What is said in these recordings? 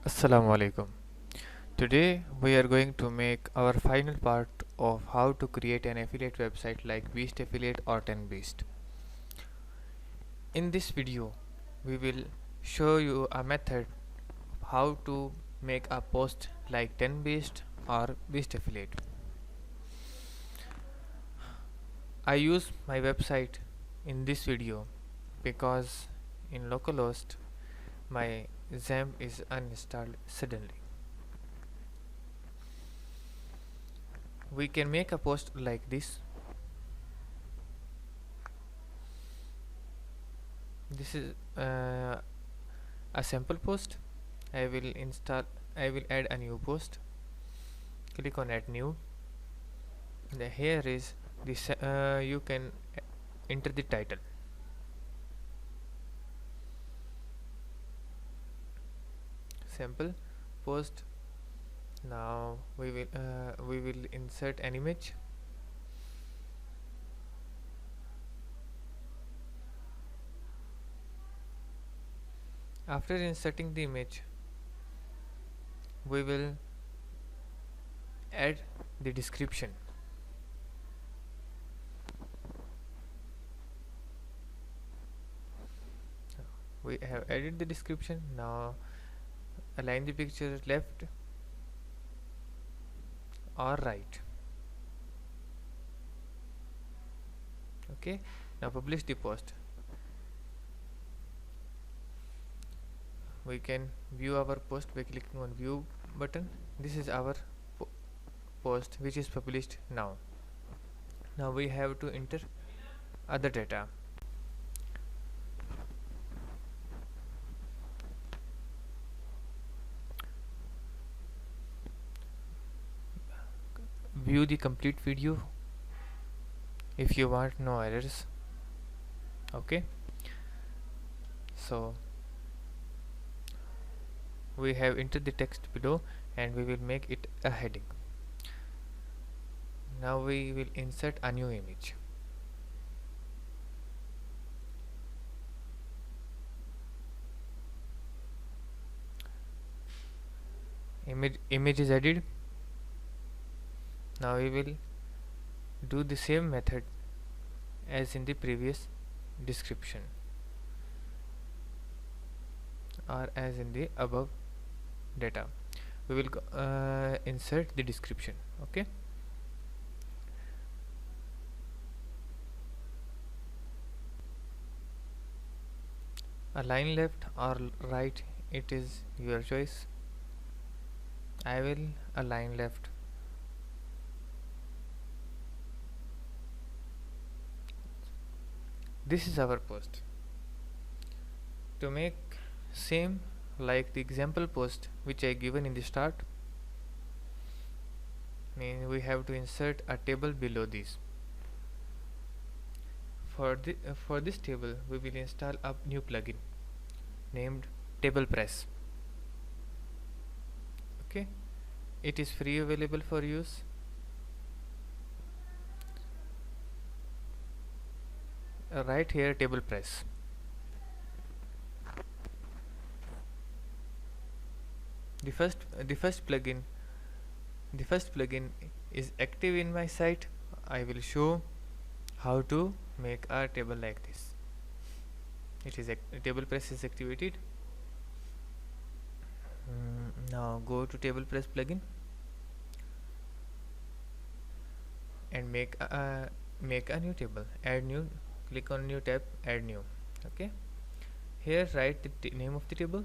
Assalamu alaikum. Today we are going to make our final part of how to create an affiliate website like Beast Affiliate or 10Beast. In this video, we will show you a method of how to make a post like 10Beast or Beast Affiliate. I use my website in this video because in localhost my XAMPP is uninstalled suddenly. We can make a post like this. This is a sample post. I will add a new post. Click on add new. Here is this. You can enter the title. Sample post. Now we will insert an image. After inserting the image, we will add the description. We have added the description. Now align the picture left or right. Okay, now publish the post. We can view our post by clicking on view button. This is our post which is published now. Now we have to enter other data. View the complete video if you want no errors. Okay, so we have entered the text below and we will make it a heading. Now we will insert a new image. Image is added. Now we will do the same method as in the previous description or as in the above data. We will insert the description. Okay, align left or right, it is your choice. I will align left. This is our post. To make same like the example post which I given in the start, we have to insert a table below this. For this table we will install a new plugin named TablePress. Okay, it is free available for use. Right here TablePress. The first plugin is active in my site. I will show how to make a table like this. It is TablePress is activated. Now go to TablePress plugin and make a new table. Add new. Click on new tab. Add new. Okay. Here write the name of the table.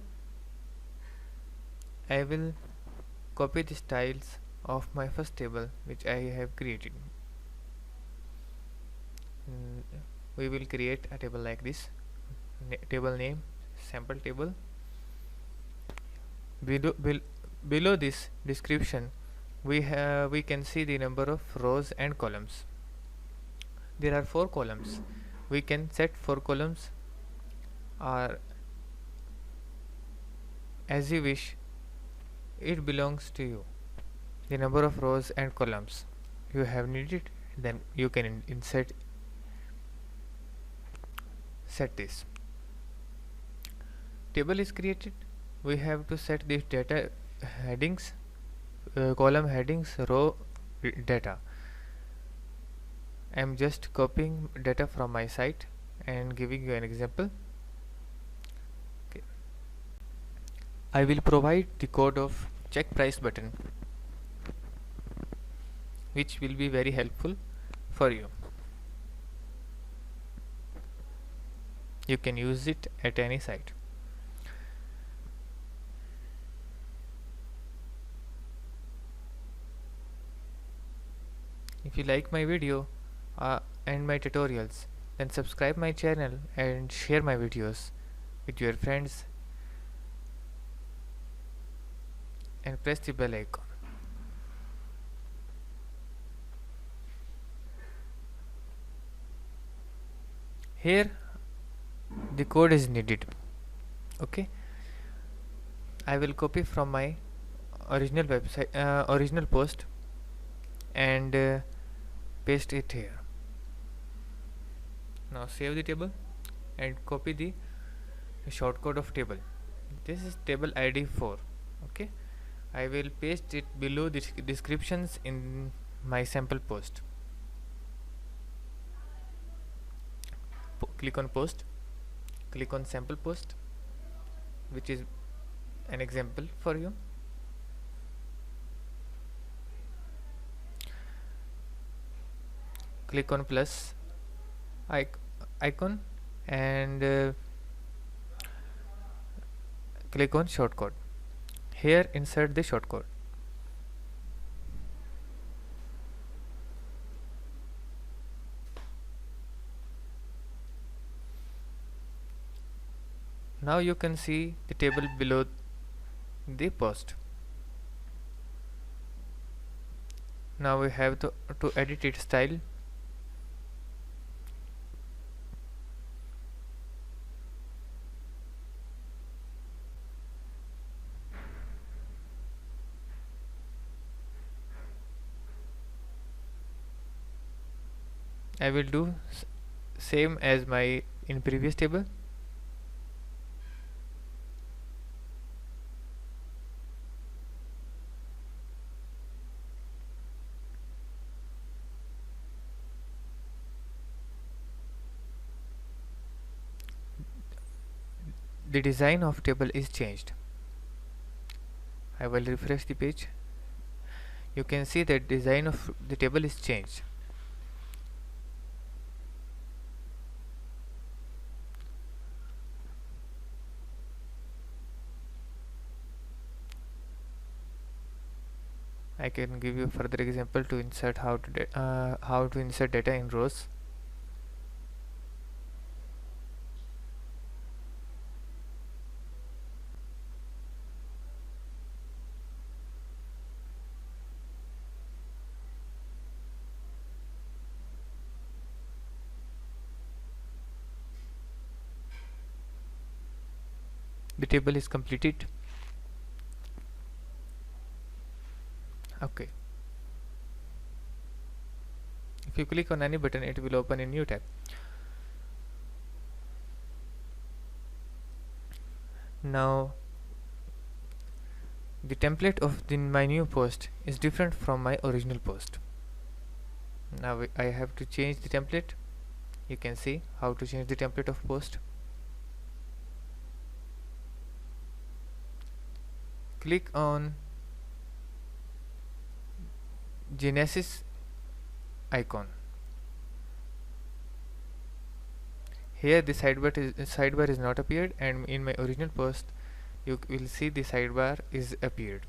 I will copy the styles of my first table which I have created. We will create a table like this. Table name sample table. Below this description we can see the number of rows and columns. There are 4 columns. We can set 4 columns or as you wish. It belongs to you. The number of rows and columns you have needed, then you can set this. Table is created. we have to set these data headings, column headings, row data. I am just copying data from my site and giving you an example. Okay. I will provide the code of check price button, which will be very helpful for you. You can use it at any site. If you like my video and my tutorials, then subscribe my channel and share my videos with your friends and press the bell icon. Here the code is needed. Okay, I will copy from my original website, original post, and paste it here. Now save the table and copy the shortcode of table. This is table ID 4. Okay, I will paste it below the descriptions in my sample post. Click on post, click on sample post, which is an example for you. Click on plus icon and click on shortcode. Here insert the shortcode. Now you can see the table below the post. Now we have to edit its style. I will do same as my in previous table. The design of table is changed. I will refresh the page. You can see that design of the table is changed. I can give you further example to insert how to insert data in rows. The table is completed. Okay. If you click on any button, it will open a new tab. Now the template of my new post is different from my original post. Now I have to change the template. You can see how to change the template of post. Click on Genesis icon. Here the sidebar is not appeared, and in my original post you will see the sidebar is appeared.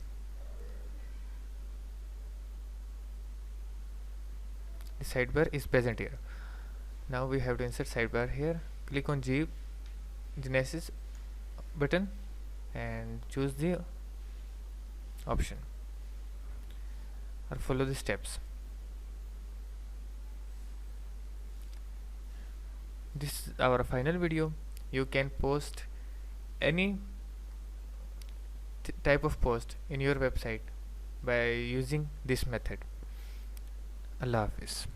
The sidebar is present here. Now we have to insert sidebar here. Click on Genesis button and choose the option or follow the steps. This is our final video. You can post any type of post in your website by using this method. Allah Hafiz.